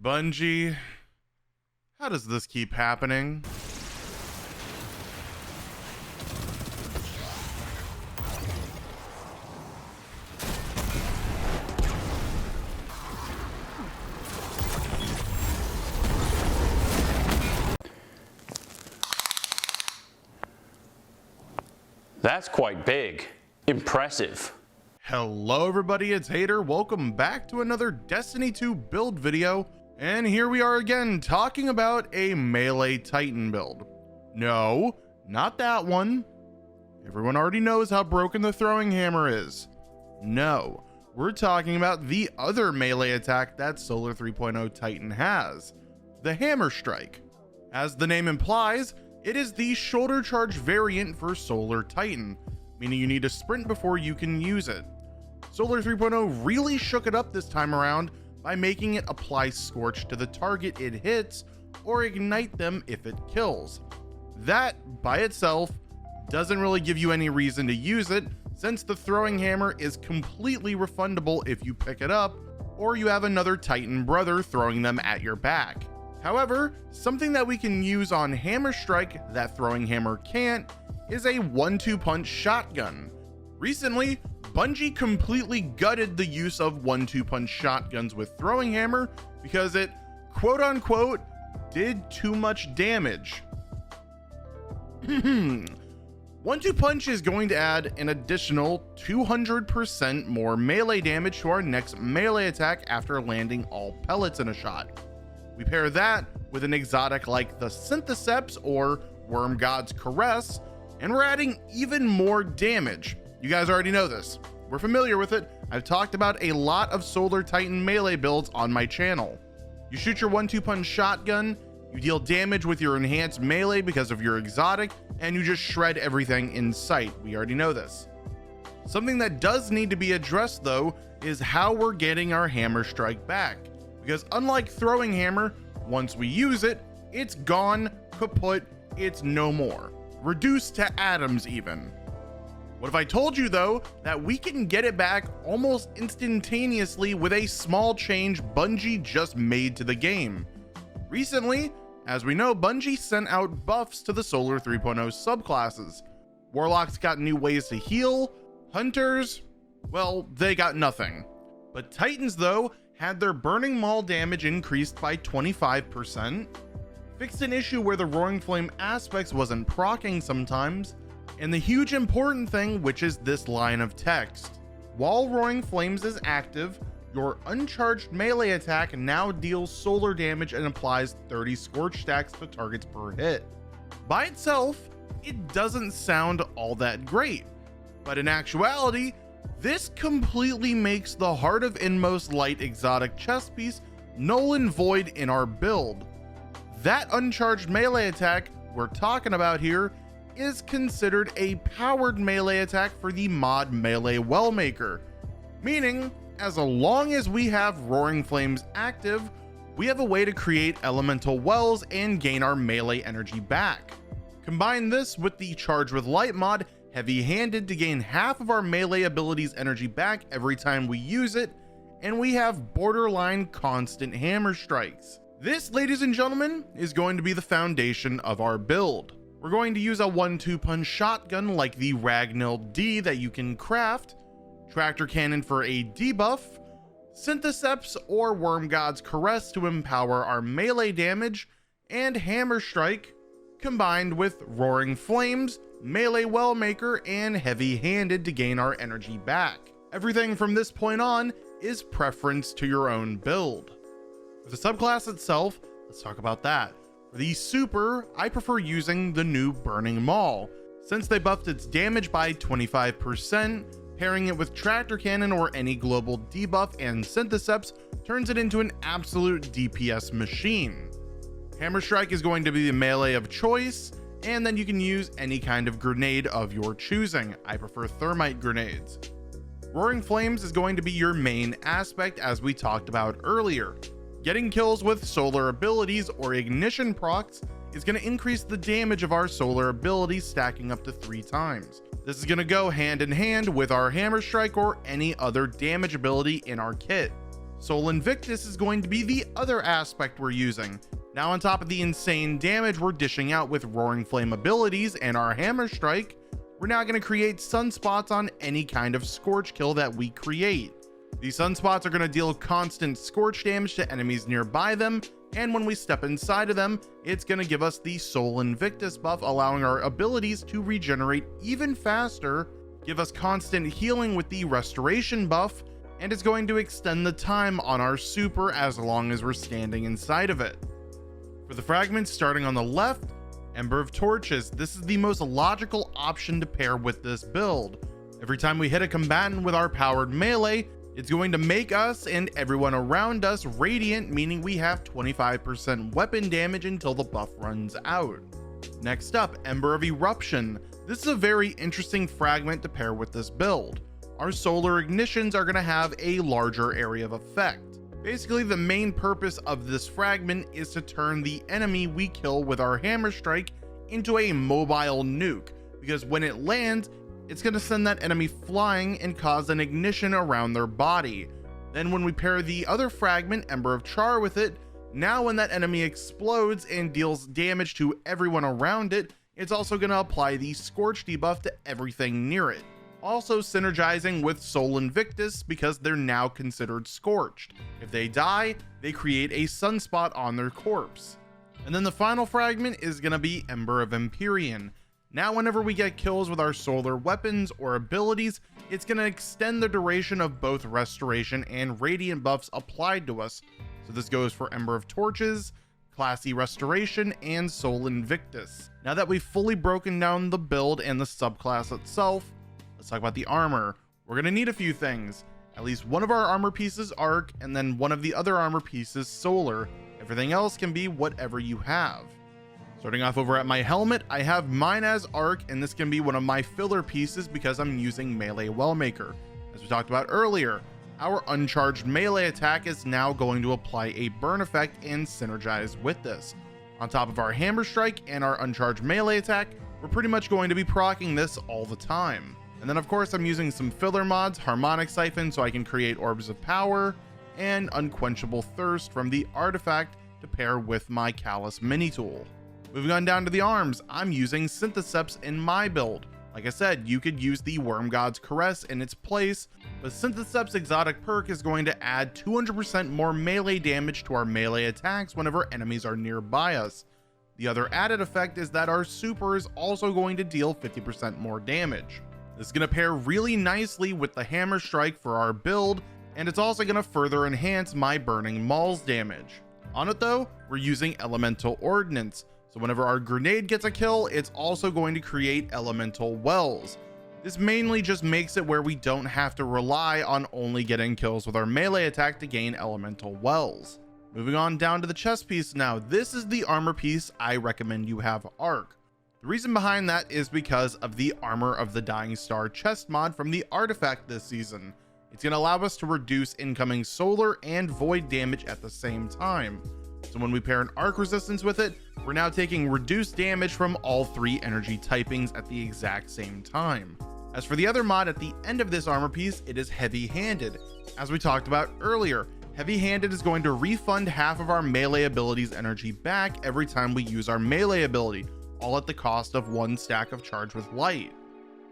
Bungie, how does this keep happening? That's quite big. Impressive. Hello everybody, it's Hater. Welcome back to another Destiny 2 build video. And here we are again talking about a melee Titan build. No, not that one. Everyone already knows how broken the throwing hammer is. No, we're talking about the other melee attack that Solar 3.0 Titan has, the Hammer Strike. As the name implies, it is the shoulder charge variant for Solar Titan, meaning you need to sprint before you can use it. Solar 3.0 really shook it up this time around by making it apply Scorch to the target it hits or ignite them if it kills. That by itself doesn't really give you any reason to use it, since the throwing hammer is completely refundable if you pick it up or you have another Titan brother throwing them at your back. However, something that we can use on Hammer Strike that throwing hammer can't is a 1-2 punch shotgun. Recently, Bungie completely gutted the use of 1-2 punch shotguns with throwing hammer because it, quote unquote, did too much damage. 1-2 punch is going to add an additional 200% more melee damage to our next melee attack after landing all pellets in a shot. We pair that with an exotic like the Syntheseps or Worm God's Caress, and we're adding even more damage. You guys already know this. We're familiar with it. I've talked about a lot of Solar Titan melee builds on my channel. You shoot your 1-2 punch shotgun, you deal damage with your enhanced melee because of your exotic, and you just shred everything in sight. We already know this. Something that does need to be addressed though is how we're getting our Hammer Strike back. Because unlike throwing hammer, once we use it, it's gone, kaput, it's no more. Reduced to atoms even. What if I told you though that we can get it back almost instantaneously with a small change Bungie just made to the game? Recently, as we know, Bungie sent out buffs to the Solar 3.0 subclasses. Warlocks got new ways to heal, Hunters, well, they got nothing. But Titans though had their burning maul damage increased by 25%, fixed an issue where the Roaring Flame aspects wasn't proccing sometimes, and the huge important thing, which is this line of text. While Roaring Flames is active, your uncharged melee attack now deals solar damage and applies 30 Scorch stacks to targets per hit. By itself, it doesn't sound all that great, but in actuality, this completely makes the Heart of Inmost Light exotic chest piece null and void in our build. That uncharged melee attack we're talking about here is considered a powered melee attack for the mod Melee Wellmaker, meaning as long as we have Roaring Flames active, we have a way to create elemental wells and gain our melee energy back. Combine this with the Charge with Light mod, Heavy-Handed, to gain half of our melee abilities energy back every time we use it, and we have borderline constant hammer strikes. This, ladies and gentlemen, is going to be the foundation of our build. We're going to use a 1-2 punch shotgun like the Ragnil D that you can craft, Tractor Cannon for a debuff, Syntheseps or Worm God's Caress to empower our melee damage, and Hammer Strike combined with Roaring Flames, Melee Wellmaker, and Heavy-Handed to gain our energy back. Everything from this point on is preference to your own build. For the subclass itself, let's talk about that. For the super, I prefer using the new Burning Maul, since they buffed its damage by 25%, pairing it with Tractor Cannon or any global debuff and Syntheseps turns it into an absolute DPS machine. Hammer Strike is going to be the melee of choice, and then you can use any kind of grenade of your choosing. I prefer thermite grenades. Roaring Flames is going to be your main aspect, as we talked about earlier. Getting kills with solar abilities or ignition procs is going to increase the damage of our solar abilities, stacking up to 3 times. This is going to go hand in hand with our Hammer Strike or any other damage ability in our kit. Soul Invictus is going to be the other aspect we're using. Now on top of the insane damage we're dishing out with Roaring Flame abilities and our Hammer Strike, we're now going to create sunspots on any kind of Scorch kill that we create. These sunspots are going to deal constant Scorch damage to enemies nearby them, and when we step inside of them, it's going to give us the Soul Invictus buff, allowing our abilities to regenerate even faster, give us constant healing with the Restoration buff, and it's going to extend the time on our super as long as we're standing inside of it. For the fragments, starting on the left, Ember of Torches. This is the most logical option to pair with this build. Every time we hit a combatant with our powered melee, it's going to make us and everyone around us radiant, meaning we have 25% weapon damage until the buff runs out. Next up, Ember of Eruption. This is a very interesting fragment to pair with this build. Our solar ignitions are going to have a larger area of effect. Basically, the main purpose of this fragment is to turn the enemy we kill with our Hammer Strike into a mobile nuke, because when it lands, it's going to send that enemy flying and cause an ignition around their body. Then when we pair the other fragment, Ember of Char, with it, now when that enemy explodes and deals damage to everyone around it, it's also going to apply the Scorch debuff to everything near it. Also synergizing with Soul Invictus because they're now considered scorched. If they die, they create a sunspot on their corpse. And then the final fragment is going to be Ember of Empyrean. Now whenever we get kills with our solar weapons or abilities, it's going to extend the duration of both Restoration and Radiant buffs applied to us. So this goes for Ember of Torches, Classy Restoration, and Soul Invictus. Now that we've fully broken down the build and the subclass itself, let's talk about the armor. We're going to need a few things. At least one of our armor pieces arc, and then one of the other armor pieces solar. Everything else can be whatever you have. Starting off over at my helmet, I have mine as arc, and this can be one of my filler pieces because I'm using melee Wellmaker. As we talked about earlier, our uncharged melee attack is now going to apply a burn effect and synergize with this. On top of our Hammer Strike and our uncharged melee attack, we're pretty much going to be proccing this all the time. And then of course I'm using some filler mods, Harmonic Siphon so I can create Orbs of Power, and Unquenchable Thirst from the artifact to pair with my Callus mini tool. Moving on down to the arms, I'm using Syntheseps in my build. Like I said, you could use the Worm God's Caress in its place, but Syntheseps' exotic perk is going to add 200% more melee damage to our melee attacks whenever enemies are nearby us. The other added effect is that our super is also going to deal 50% more damage. This is going to pair really nicely with the Hammer Strike for our build, and it's also going to further enhance my Burning Mauls damage. On it though, we're using Elemental Ordnance, so whenever our grenade gets a kill, it's also going to create Elemental Wells. This mainly just makes it where we don't have to rely on only getting kills with our melee attack to gain Elemental Wells. Moving on down to the chest piece now, this is the armor piece I recommend you have arc. The reason behind that is because of the Armor of the Dying Star chest mod from the artifact this season. It's going to allow us to reduce incoming solar and void damage at the same time. So when we pair an arc resistance with it, we're now taking reduced damage from all three energy typings at the exact same time. As for the other mod at the end of this armor piece, it is Heavy-Handed. As we talked about earlier, Heavy-Handed is going to refund half of our melee abilities energy back every time we use our melee ability, all at the cost of one stack of Charge with Light.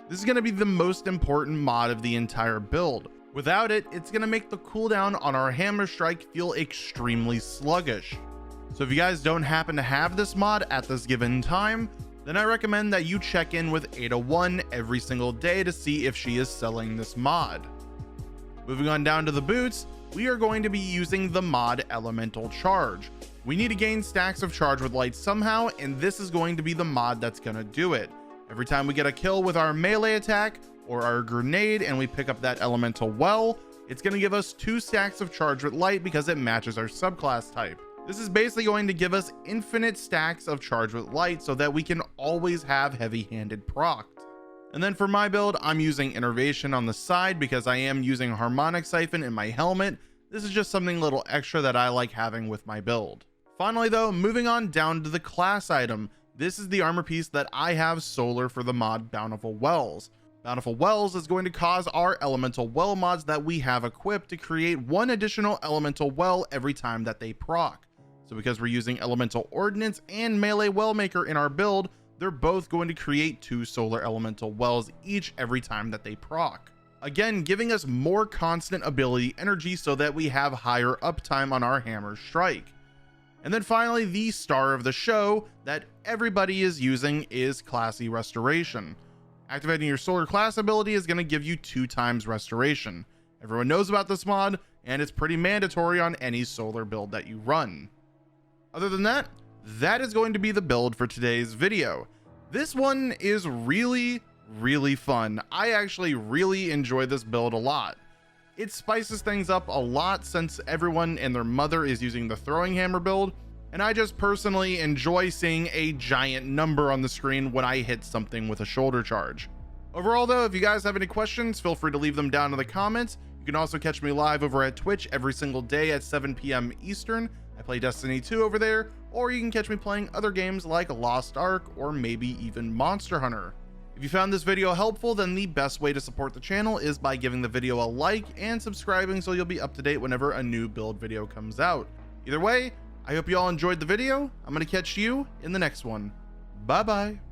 This is going to be the most important mod of the entire build. Without it, it's going to make the cooldown on our Hammer Strike feel extremely sluggish. So if you guys don't happen to have this mod at this given time, then I recommend that you check in with HaterTheOne every single day to see if she is selling this mod. Moving on down to the boots, we are going to be using the mod Elemental Charge. We need to gain stacks of Charge with Light somehow, and this is going to be the mod that's going to do it. Every time we get a kill with our melee attack or our grenade and we pick up that Elemental Well, it's going to give us 2 stacks of Charge with Light because it matches our subclass type. This is basically going to give us infinite stacks of Charge with Light so that we can always have Heavy-Handed procced. And then for my build, I'm using Innervation on the side because I am using Harmonic Siphon in my helmet. This is just something a little extra that I like having with my build. Finally though, moving on down to the class item, this is the armor piece that I have solar for the mod Bountiful Wells. Bountiful Wells is going to cause our elemental well mods that we have equipped to create one additional elemental well every time that they proc. So because we're using elemental ordnance and melee well maker in our build, they're both going to create 2 solar elemental wells each every time that they proc. Again, giving us more constant ability energy so that we have higher uptime on our hammer strike. And then finally, the star of the show that everybody is using is Classy Restoration. Activating your solar class ability is going to give you 2 times restoration. Everyone knows about this mod, and it's pretty mandatory on any solar build that you run. Other than that, that is going to be the build for today's video. This one is really fun. I actually really enjoy this build a lot. It spices things up a lot since everyone and their mother is using the throwing hammer build, and I just personally enjoy seeing a giant number on the screen when I hit something with a shoulder charge. Overall though, if you guys have any questions, feel free to leave them down in the comments. You can also catch me live over at Twitch every single day at 7 p.m. Eastern. I play Destiny 2 over there, or you can catch me playing other games like Lost Ark or maybe even Monster Hunter. If you found this video helpful, then the best way to support the channel is by giving the video a like and subscribing so you'll be up to date whenever a new build video comes out. Either way, I hope you all enjoyed the video. I'm going to catch you in the next one. Bye bye.